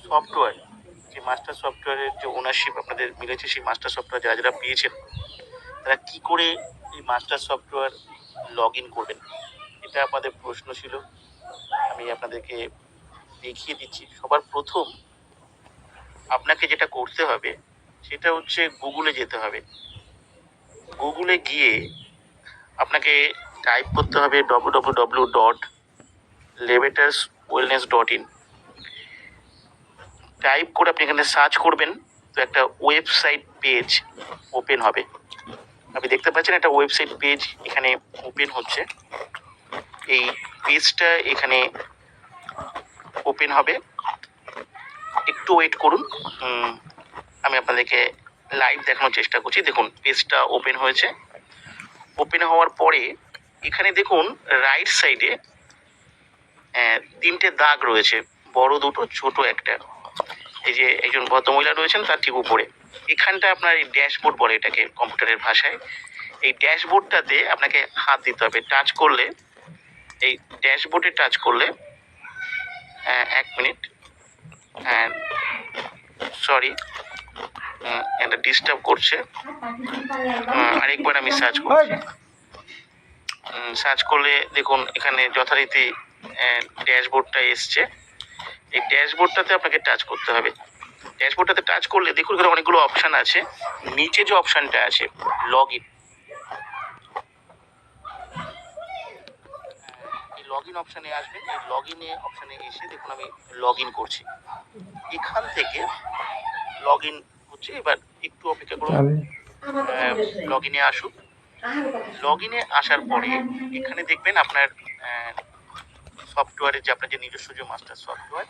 Software, যে master সফটওয়্যারের যে ওনারশিপ আপনাদের মিলেছে, সেই মাস্টার সফটওয়্যার যারা যারা পেয়েছেন তারা কি করে এই মাস্টার সফটওয়্যার লগ ইন করবেন, এটা আপনাদের প্রশ্ন ছিল। আমি আপনাদেরকে দেখিয়ে দিচ্ছি। সবার প্রথম আপনাকে যেটা করতে হবে সেটা হচ্ছে গুগলে যেতে হবে। গুগলে গিয়ে আপনাকে টাইপ করতে হবে www.levitaswellness.in। টাইপ করে আপনি এখানে সার্চ করবেন, তো একটা ওয়েবসাইট পেজ ওপেন হবে। আপনি দেখতে পাচ্ছেন একটা ওয়েবসাইট পেজ এখানে ওপেন হচ্ছে। এই পেজটা এখানে ওপেন হবে, একটু ওয়েট করুন। আমি আপনাদেরকে লাইভ দেখানোর চেষ্টা করছি। দেখুন পেজটা ওপেন হয়েছে। ওপেন হওয়ার পরে এখানে দেখুন রাইট সাইডে তিনটে দাগ রয়েছে, বড় দুটো, ছোট একটা। এই যে একজন ভদ্রমহিলা রয়েছেন তার ঠিক উপরে এখানটা আপনার এই ড্যাশবোর্ড বলে এটাকে কম্পিউটারের ভাষায়। এই ড্যাশবোর্ডটাতে আপনাকে হাত দিতে হবে। টাচ করলে, এই ড্যাশবোর্ডে টাচ করলে, এক মিনিট, সরি, এটা ডিস্টার্ব করছে। আরেকবার আমি সার্চ করছি। সার্চ করলে দেখুন এখানে যথারীতি ড্যাশবোর্ডটা এসছে। এই ড্যাশবোর্ডটাতে আপনাকে টাচ করতে হবে। ড্যাশবোর্ডটাতে টাচ করলে দেখুন এখানে অনেকগুলো অপশান আছে। নিচে যে অপশানটা আছে লগ ইন, এই লগ ইন অপশানে আসবেন। এই লগ ইনে অপশানে এসে দেখুন আমি লগ ইন করছি। এখান থেকে লগ ইন হচ্ছে। এবার একটু অপেক্ষা করুন, লগ ইনে আসুক। লগ ইনে আসার পরে এখানে দেখবেন আপনার সফটওয়্যারের যে আপনার যে নিজস্ব যে মাস্টার সফটওয়্যার,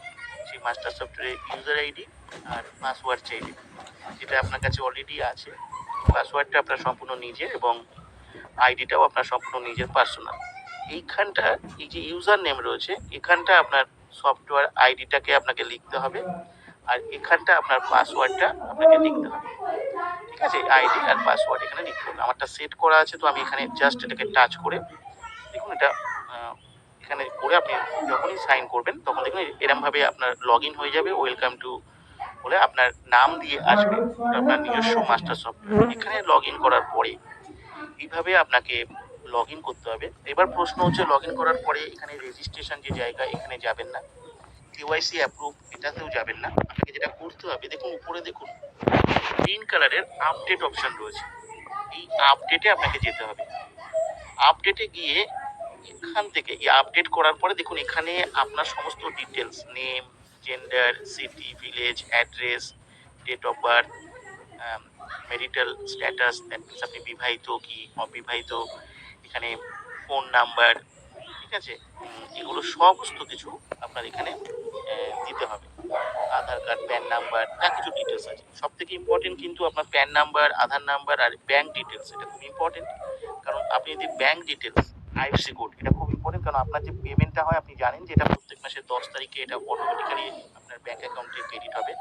সেই মাস্টার সফটওয়্যারের ইউজার আইডি আর পাসওয়ার্ড চাইবে, যেটা আপনার কাছে অলরেডি আছে। পাসওয়ার্ডটা আপনার সম্পূর্ণ নিজের এবং আইডিটাও আপনার সম্পূর্ণ নিজের পার্সোনাল। এইখানটা এই যে ইউজার নেম রয়েছে, এখানটা আপনার সফটওয়্যার আইডিটাকে আপনাকে লিখতে হবে, আর এখানটা আপনার পাসওয়ার্ডটা আপনাকে লিখতে হবে। ঠিক আছে, আইডি আর পাসওয়ার্ড এখানে লিখতে হবে। আমারটা সেট করা আছে, তো আমি এখানে জাস্ট এটাকে টাচ করে দেখুন এটা এখানে করে আপনি যখনই সাইন করবেন তখন দেখুন এরমভাবে আপনার লগ ইন হয়ে যাবে। ওয়েলকাম টু বলে আপনার নাম দিয়ে আসবে, আপনার নিজস্ব মাস্টার সফটওয়্যার। এখানে লগ ইন করার পরে এইভাবে আপনাকে লগ ইন করতে হবে। এবার প্রশ্ন হচ্ছে লগ ইন করার পরে এখানে রেজিস্ট্রেশন যে জায়গা, এখানে যাবেন না। কেওয়াইসি অ্যাপ্রুভ এটাতেও যাবেন না। আপনাকে যেটা করতে হবে, দেখুন উপরে দেখুন গ্রিন কালারের আপডেট অপশন রয়েছে। এই আপডেটে আপনাকে যেতে হবে। আপডেটে গিয়ে এখান থেকে এই আপডেট করার পরে দেখুন এখানে আপনার সমস্ত details, name, gender, city, village, address, date of birth, marital status, that means আপনি বিবাহিত কি অবিবাহিত, এখানে ফোন নাম্বার, ঠিক আছে, এগুলো সমস্ত কিছু আপনার এখানে দিতে হবে। আধার কার্ড, প্যান নাম্বার, যা কিছু ডিটেলস আছে। সব থেকে ইম্পর্টেন্ট কিন্তু আপনার প্যান নাম্বার, আধার নাম্বার আর ব্যাঙ্ক ডিটেলস, এটা খুব ইম্পর্টেন্ট। কারণ আপনি যদি ব্যাঙ্ক ডিটেলস, আইএফসি কোড, এটা খুব ইম্পর্টেন্ট। কারণ আপনার যে পেমেন্টটা হয় আপনি জানেন যে এটা প্রত্যেক মাসের 10 তারিখে এটা অটোমেটিক্যালি আপনার ব্যাঙ্ক অ্যাকাউন্টে ক্রেডিট হবে।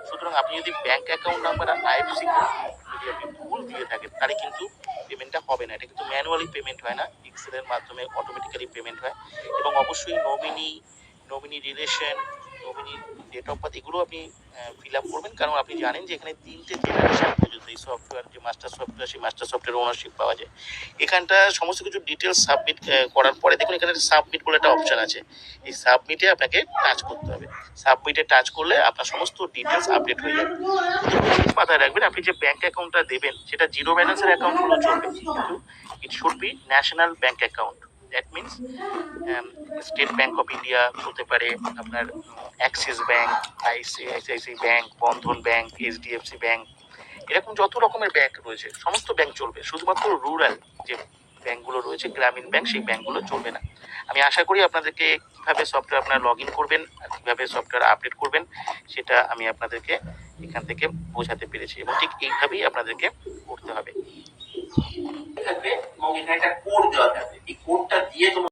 সুতরাং আপনি যদি ব্যাঙ্ক অ্যাকাউন্ট নাম্বার আর আইএফসি কোড যদি আপনি ভুল দিয়ে থাকেন তাহলে কিন্তু পেমেন্টটা হবে না। এটা কিন্তু ম্যানুয়ালি পেমেন্ট হয় না, এক্সেলের মাধ্যমে অটোমেটিক্যালি পেমেন্ট হয়। এবং অবশ্যই nominee relation, nominee, date of birth, এগুলো আপনি ফিল আপ করবেন। কারণ আপনি জানেন যে এখানে 3টে জেনারেশন পর্যন্ত এই সফটওয়্যার, যে মাস্টার সফটওয়্যার, সেই মাস্টার সফটওয়্যার ওনারশিপ পাওয়া যায়। এখানটা সমস্ত কিছু ডিটেলস সাবমিট করার পরে দেখুন এখানে সাবমিট বলে একটা অপশন আছে। এই সাবমিটে আপনাকে টাচ করতে হবে। সাবমিটে টাচ করলে আপনার সমস্ত ডিটেলস আপডেট হয়ে যাবে। মাথায় রাখবেন, আপনি যে ব্যাঙ্ক অ্যাকাউন্টটা দেবেন সেটা জিরো ব্যালেন্সের অ্যাকাউন্ট হলেও চলবে, কিন্তু it should be national bank account. That means state bank of India হতে পারে, আপনার অ্যাক্সিস ব্যাঙ্ক, আইসিআইসিআই ব্যাঙ্ক, বন্ধন ব্যাঙ্ক, এইচডিএফসি ব্যাঙ্ক, এরকম যত রকমের ব্যাঙ্ক রয়েছে সমস্ত ব্যাঙ্ক চলবে। শুধুমাত্র রুরাল যে ব্যাঙ্কগুলো রয়েছে, গ্রামীণ ব্যাঙ্ক, সেই ব্যাঙ্কগুলো চলবে না। আমি আশা করি আপনাদেরকে কীভাবে সফটওয়্যার আপনারা লগ ইন করবেন আর কীভাবে সফটওয়্যার আপডেট করবেন সেটা আমি আপনাদেরকে এখান থেকে বোঝাতে পেরেছি, এবং ঠিক এইভাবেই আপনাদেরকে করতে হবে। থাকবে এবং এখানে একটা কোড দেওয়া থাকবে। এই কোডটা দিয়ে তোমরা